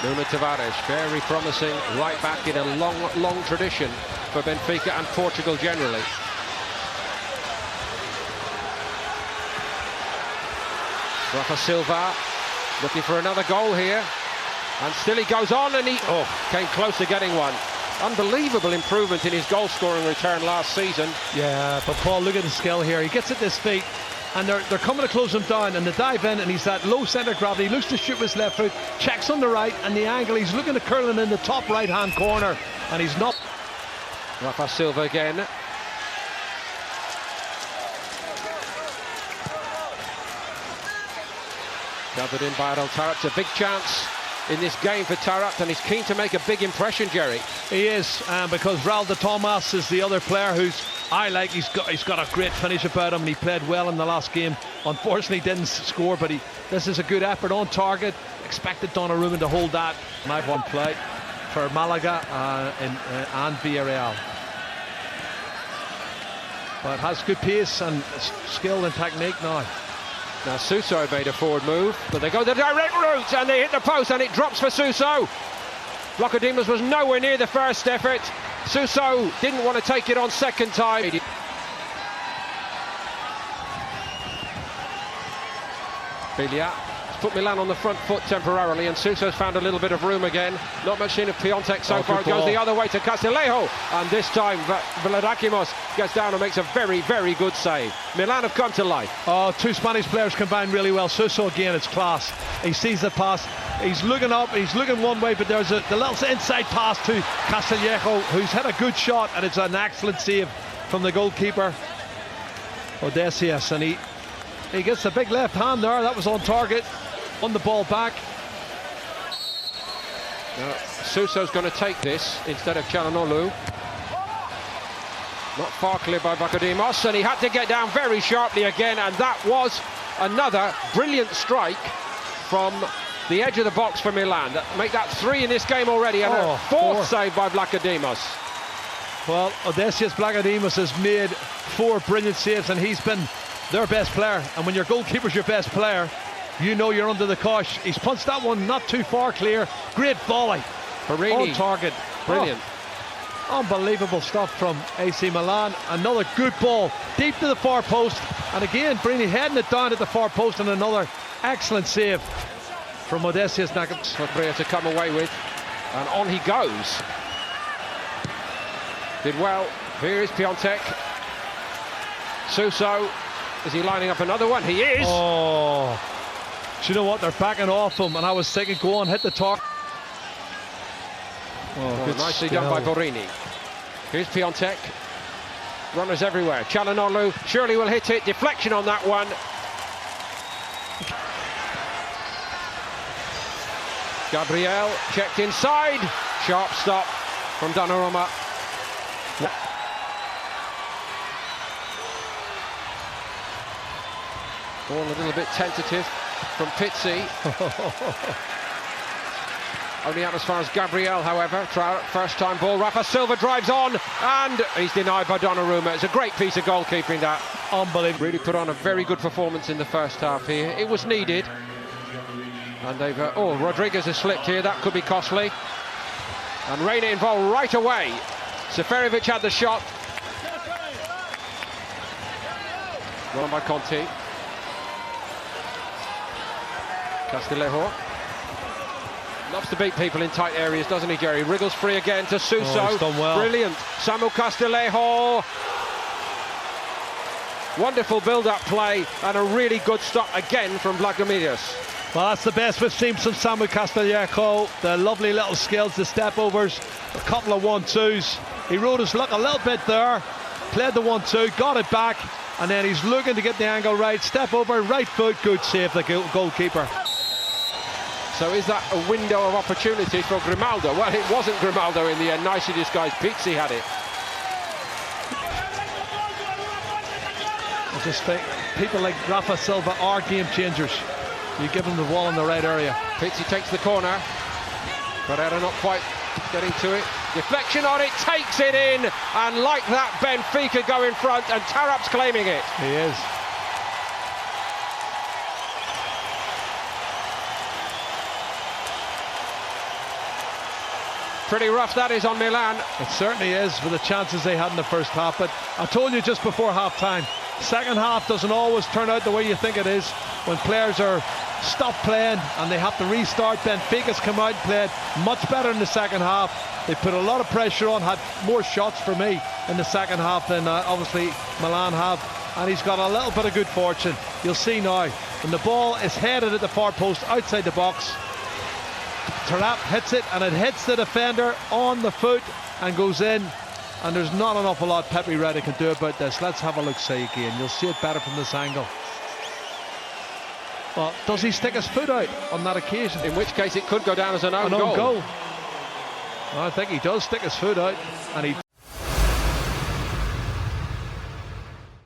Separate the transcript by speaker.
Speaker 1: Nuno Tavares, very promising right back in a long tradition for Benfica and Portugal generally. Rafa Silva looking for another goal here, and still he goes on, and he came close to getting one. Unbelievable improvement in his goal-scoring return last season.
Speaker 2: Yeah, but Paul, look at the skill here. He gets at his feet, and they're coming to close him down, and they dive in, and he's at low centre of gravity. He looks to shoot with his left foot, checks on the right, and the angle. He's looking to curl him in the top right-hand corner, and he's not.
Speaker 1: Rafa Silva again. Gathered in by Adel Taarabt. It's a big chance in this game for Taarabt, and he's keen to make a big impression, Jerry.
Speaker 2: He is, because Raul de Tomas is the other player who's I like. He's got a great finish about him, and he played well in the last game. Unfortunately didn't score, but this is a good effort on target. Expected Donnarumma to hold that. Might one play for Malaga and Villarreal, but has good pace and skill and technique now.
Speaker 1: Now Suso made a forward move, but they go the direct route and they hit the post, and it drops for Suso. Vlachodimos was nowhere near the first effort. Suso didn't want to take it on second time. Biglia has put Milan on the front foot temporarily, and Suso's found a little bit of room again. Not much in of Piontek so far. It goes the other way to Castillejo, and this time Vlachodimos gets down and makes a very, very good save. Milan have come to life.
Speaker 2: Oh, two Spanish players combined really well. Suso again, it's class. He sees the pass. He's looking up, he's looking one way, but there's the little inside pass to Castillejo, who's had a good shot, and it's an excellent save from the goalkeeper, Odysseus, and he gets the big left hand there. That was on target. Won the ball back.
Speaker 1: Now, Suso's going to take this instead of Çalhanoğlu. Not far clear by Vlachodimos, and he had to get down very sharply again, and that was another brilliant strike from the edge of the box for Milan. Make that 3 in this game already, and a fourth save by Vlachodimos.
Speaker 2: Well, Odysseus Vlachodimos has made 4 brilliant saves, and he's been their best player. And when your goalkeeper's your best player, you know you're under the cosh. He's punched that one not too far clear. Great volley.
Speaker 1: Perini.
Speaker 2: On target.
Speaker 1: Brilliant.
Speaker 2: Unbelievable stuff from AC Milan. Another good ball deep to the far post, and again Perini heading it down at the far post, and another excellent save from Odysseus
Speaker 1: for Brea to come away with, and on he goes. Did well. Here is Piontek. Suso, is he lining up another one? He is.
Speaker 2: Oh, do you know what, they're backing off him, and I was thinking go on, hit the target.
Speaker 1: Nicely done by Borini. Here's Piontek. Runners everywhere. Çalhanoğlu surely will hit it. Deflection on that one. Gabriel checked inside. Sharp stop from Donnarumma. Ball a little bit tentative from Pizzi. Only out as far as Gabriel, however. First time ball. Rafa Silva drives on, and he's denied by Donnarumma. It's a great piece of goalkeeping, that.
Speaker 2: Unbelievable.
Speaker 1: Really put on a very good performance in the first half here. It was needed. And they've... Rodriguez has slipped here. That could be costly. And Reina involved right away. Seferovic had the shot. Run by Conti. Castillejo. Loves to beat people in tight areas, doesn't he, Jerry? Wriggles free again to Suso.
Speaker 2: Oh, he's done well.
Speaker 1: Brilliant. Samuel Castillejo. Wonderful build-up play, and a really good stop again from Vlachodimos.
Speaker 2: Well, that's the best we've seen from Samuel Castillejo. The lovely little skills, the step-overs, a couple of 1-2s. He rode his luck a little bit there, played the 1-2, got it back, and then he's looking to get the angle right. Step over, right foot, good save, the goalkeeper.
Speaker 1: So is that a window of opportunity for Grimaldo? Well, it wasn't Grimaldo in the end. Nicely disguised. Pizzi had it.
Speaker 2: I just think people like Rafa Silva are game changers. You give them the ball in the right area.
Speaker 1: Pizzi takes the corner. Pereira not quite getting to it. Deflection on it, takes it in, and like that, Benfica go in front, and Taarabt's claiming it.
Speaker 2: He is.
Speaker 1: Pretty rough that is on Milan.
Speaker 2: It certainly is with the chances they had in the first half. But I told you just before half-time, second half doesn't always turn out the way you think it is. When players are stopped playing and they have to restart, Benfica's come out and played much better in the second half. They put a lot of pressure on, had more shots for me in the second half than obviously Milan have. And he's got a little bit of good fortune. You'll see now, when the ball is headed at the far post outside the box, Tarap hits it and it hits the defender on the foot and goes in. And there's not an awful lot Pepe Reina can do about this. Let's have a look-see again. You'll see it better from this angle. Well, does he stick his foot out on that occasion?
Speaker 1: In which case it could go down as an own goal.
Speaker 2: I think he does stick his foot out, and he